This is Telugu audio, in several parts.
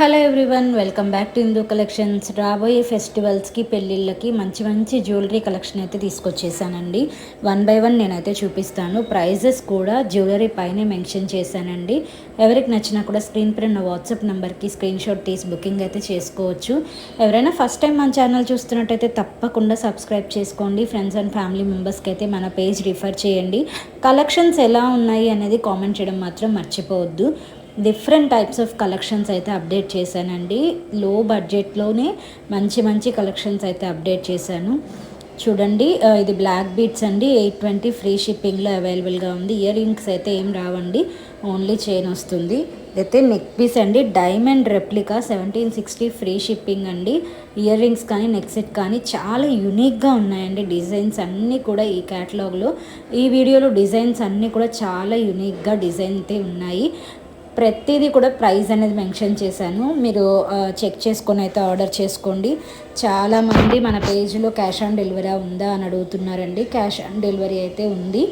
Hello everyone, welcome back to Hindu collections. రాబోయే ఫెస్టివల్స్కి పెళ్ళిళ్ళకి మంచి మంచి జ్యువెలరీ కలెక్షన్ అయితే తీసుకొచ్చేసానండి. వన్ బై వన్ నేనైతే చూపిస్తాను. ప్రైజెస్ కూడా జ్యువెలరీ పైనే మెన్షన్ చేశానండి. ఎవరికి నచ్చినా కూడా స్క్రీన్ పైన ఉన్న వాట్సాప్ నెంబర్కి స్క్రీన్ షాట్ తీసి బుకింగ్ అయితే చేసుకోవచ్చు. ఎవరైనా ఫస్ట్ టైం మన ఛానల్ చూస్తున్నట్టయితే తప్పకుండా సబ్స్క్రైబ్ చేసుకోండి. ఫ్రెండ్స్ అండ్ ఫ్యామిలీ మెంబర్స్కి అయితే మన పేజ్ రిఫర్ చేయండి. కలెక్షన్స్ ఎలా ఉన్నాయి అనేది కామెంట్ చేయడం మాత్రం మర్చిపోవద్దు. డిఫరెంట్ టైప్స్ ఆఫ్ కలెక్షన్స్ అయితే అప్డేట్ చేశానండి. లో బడ్జెట్లోనే మంచి మంచి కలెక్షన్స్ అయితే అప్డేట్ చేశాను. చూడండి, ఇది బ్లాక్ బీట్స్ అండి. 820 ఫ్రీ షిప్పింగ్లో అవైలబుల్గా ఉంది. ఇయర్ రింగ్స్ అయితే ఏం రావండి, ఓన్లీ చైన్ వస్తుంది. అయితే నెక్ పీస్ అండి, డైమండ్ రెప్లికా 1760 ఫ్రీ షిప్పింగ్ అండి. ఇయర్ రింగ్స్ కానీ నెక్ సెట్ కానీ చాలా యూనిక్గా ఉన్నాయండి. డిజైన్స్ అన్నీ కూడా ఈ క్యాటలాగ్లో, ఈ వీడియోలో డిజైన్స్ అన్నీ కూడా చాలా యూనిక్గా డిజైన్ అయితే ఉన్నాయి. ప్రతిదీ కూడా ప్రైస్ అనేది మెన్షన్ చేశాను. మీరు చెక్ చేసుకొని అయితే ఆర్డర్ చేసుకోండి. చాలామంది మన పేజ్లో క్యాష్ ఆన్ డెలివరీ ఉందా అని అడుగుతున్నారండి. క్యాష్ ఆన్ డెలివరీ అయితే ఉంది.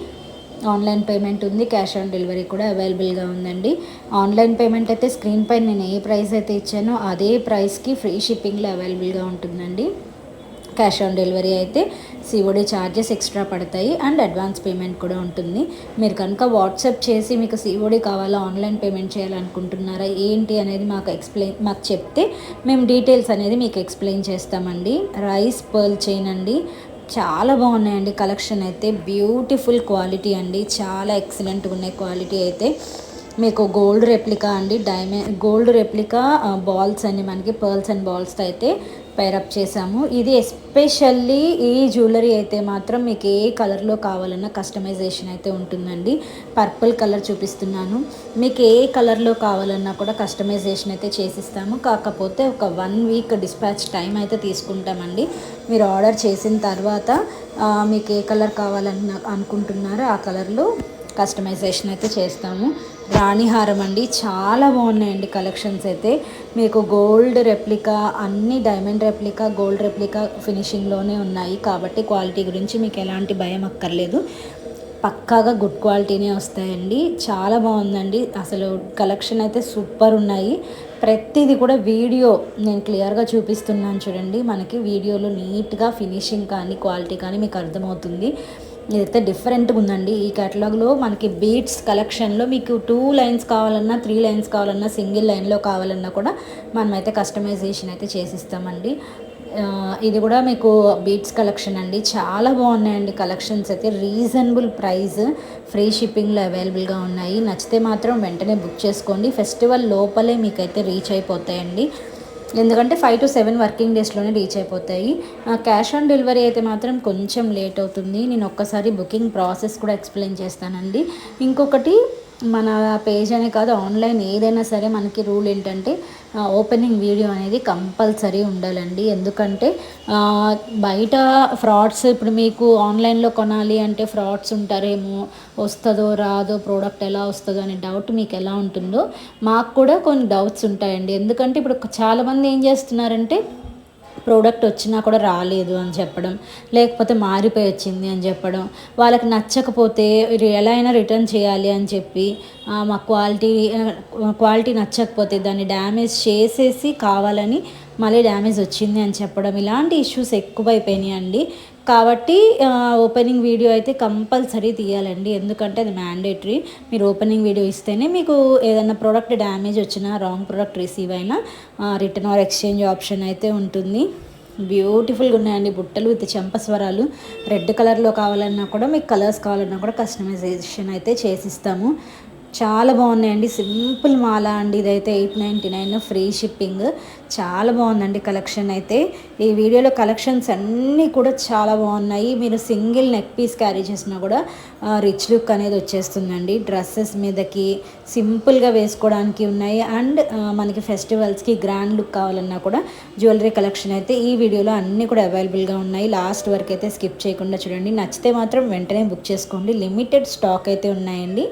ఆన్లైన్ పేమెంట్ ఉంది, క్యాష్ ఆన్ డెలివరీ కూడా అవైలబుల్గా ఉందండి. ఆన్లైన్ పేమెంట్ అయితే స్క్రీన్ పైన నేను ఏ ప్రైస్ అయితే ఇచ్చానో అదే ప్రైస్కి ఫ్రీ షిప్పింగ్లో అవైలబుల్గా ఉంటుందండి. క్యాష్ ఆన్ డెలివరీ అయితే సిఓడి ఛార్జెస్ ఎక్స్ట్రా పడతాయి అండ్ అడ్వాన్స్ పేమెంట్ కూడా ఉంటుంది. మీరు కనుక వాట్సాప్ చేసి మీకు సిఓడి కావాలా, ఆన్లైన్ పేమెంట్ చేయాలనుకుంటున్నారా ఏంటి అనేది మాకు చెప్తే మేము డీటెయిల్స్ అనేది మీకు ఎక్స్ప్లెయిన్ చేస్తామండి. రైస్ పర్ల్ చైన్ అండి, చాలా బాగున్నాయండి. కలెక్షన్ అయితే బ్యూటిఫుల్ క్వాలిటీ అండి, చాలా ఎక్సలెంట్గా ఉన్నాయి క్వాలిటీ అయితే. మీకు గోల్డ్ రెప్లికా అండి, గోల్డ్ రెప్లికా బాల్స్ అండి, మనకి పర్ల్స్ అండ్ బాల్స్తో అయితే పైరప్ చేసాము. ఇది ఎస్పెషల్లీ ఈ జ్యువెలరీ అయితే మాత్రం మీకు ఏ కలర్లో కావాలన్నా కస్టమైజేషన్ అయితే ఉంటుందండి. పర్పుల్ కలర్ చూపిస్తున్నాను. మీకు ఏ కలర్లో కావాలన్నా కూడా కస్టమైజేషన్ అయితే చేసిస్తాము. కాకపోతే ఒక 1 వీక్ డిస్పాచ్ టైం అయితే తీసుకుంటామండి. మీరు ఆర్డర్ చేసిన తర్వాత మీకు ఏ కలర్ కావాలన్నా అనుకుంటున్నారో ఆ కలర్లో కస్టమైజేషన్ అయితే చేస్తాము. రాణిహారం అండి, చాలా బాగున్నాయండి కలెక్షన్స్ అయితే. మీకు గోల్డ్ రెప్లికా అన్ని, డైమండ్ రెప్లికా, గోల్డ్ రెప్లికా ఫినిషింగ్లోనే ఉన్నాయి కాబట్టి క్వాలిటీ గురించి మీకు ఎలాంటి భయం అక్కర్లేదు. పక్కాగా గుడ్ క్వాలిటీనే వస్తాయండి. చాలా బాగుందండి, అసలు కలెక్షన్ అయితే సూపర్ ఉన్నాయి. ప్రతిదీ కూడా వీడియో నేను క్లియర్గా చూపిస్తున్నాను చూడండి. మనకి వీడియోలో నీట్గా ఫినిషింగ్ కానీ క్వాలిటీ కానీ మీకు అర్థమవుతుంది. ఇదైతే డిఫరెంట్గా ఉందండి. ఈ కేటలాగ్లో మనకి బీట్స్ కలెక్షన్లో మీకు 2 లైన్స్ కావాలన్నా, 3 లైన్స్ కావాలన్నా, సింగిల్ లైన్లో కావాలన్నా కూడా మనమైతే కస్టమైజేషన్ అయితే చేసిస్తామండి. ఇది కూడా మీకు బీట్స్ కలెక్షన్ అండి, చాలా బాగున్నాయండి కలెక్షన్స్ అయితే. రీజనబుల్ ప్రైస్, ఫ్రీ షిప్పింగ్లో అవైలబుల్గా ఉన్నాయి. నచ్చితే మాత్రం వెంటనే బుక్ చేసుకోండి. ఫెస్టివల్ లోపలే మీకైతే రీచ్ అయిపోతాయండి. ఎందుకంటే 5 to 7 వర్కింగ్ డేస్లోనే రీచ్ అయిపోతాయి. క్యాష్ ఆన్ డెలివరీ అయితే మాత్రం కొంచెం లేట్ అవుతుంది. నేను ఒక్కసారి బుకింగ్ ప్రాసెస్ కూడా ఎక్స్ప్లెయిన్ చేస్తానండి. ఇంకొకటి, మన పేజ్ అనే కాదు, ఆన్లైన్ ఏదైనా సరే మనకి రూల్ ఏంటంటే ఓపెనింగ్ వీడియో అనేది కంపల్సరీ ఉండాలండి. ఎందుకంటే బయట ఫ్రాడ్స్, ఇప్పుడు మీకు ఆన్లైన్లో కొనాలి అంటే ఫ్రాడ్స్ ఉంటారేమో, వస్తుందో రాదో, ప్రోడక్ట్ ఎలా వస్తుందో అనే డౌట్ మీకు ఎలా ఉంటుందో మాకు కూడా కొన్ని డౌట్స్ ఉంటాయండి. ఎందుకంటే ఇప్పుడు చాలామంది ఏం చేస్తున్నారంటే ప్రోడక్ట్ వచ్చినా కూడా రాలేదు అని చెప్పడం, లేకపోతే మారిపోయి వచ్చింది అని చెప్పడం, వాళ్ళకి నచ్చకపోతే ఎలా అయినా రిటర్న్ చేయాలి అని చెప్పి మా క్వాలిటీ నచ్చకపోతే దాన్ని డ్యామేజ్ చేసేసి కావాలని మళ్ళీ డ్యామేజ్ వచ్చింది అని చెప్పడం, ఇలాంటి ఇష్యూస్ ఎక్కువైపోయినాయండి. కాబట్టి ఓపెనింగ్ వీడియో అయితే కంపల్సరీ తీయాలండి. ఎందుకంటే అది మ్యాండేటరీ. మీరు ఓపెనింగ్ వీడియో ఇస్తేనే మీకు ఏదైనా ప్రోడక్ట్ డ్యామేజ్ వచ్చినా, రాంగ్ ప్రోడక్ట్ రిసీవ్ అయినా రిటర్న్ ఆర్ ఎక్స్చేంజ్ ఆప్షన్ అయితే ఉంటుంది. బ్యూటిఫుల్గా ఉన్నాయండి బుట్టలు విత్ చెంపస్వరాలు. రెడ్ కలర్లో కావాలన్నా కూడా, మీకు కలర్స్ కావాలన్నా కూడా కస్టమైజేషన్ అయితే చేసిస్తాము. చాలా బాగున్నాయండి. సింపుల్ మాల అండి, ఇదైతే 899 ఫ్రీ షిప్పింగ్. చాలా బాగుందండి కలెక్షన్ అయితే. ఈ వీడియోలో కలెక్షన్స్ అన్నీ కూడా చాలా బాగున్నాయి. మీరు సింగిల్ నెక్ పీస్ క్యారీ చేసినా కూడా రిచ్ లుక్ అనేది వచ్చేస్తుందండి. డ్రెస్సెస్ మీదకి సింపుల్గా వేసుకోవడానికి ఉన్నాయి. అండ్ మనకి ఫెస్టివల్స్కి గ్రాండ్ లుక్ కావాలన్నా కూడా జ్యువెలరీ కలెక్షన్ అయితే ఈ వీడియోలో అన్నీ కూడా అవైలబుల్గా ఉన్నాయి. లాస్ట్ వరకు అయితే స్కిప్ చేయకుండా చూడండి. నచ్చితే మాత్రం వెంటనే బుక్ చేసుకోండి. లిమిటెడ్ స్టాక్ అయితే ఉన్నాయండి.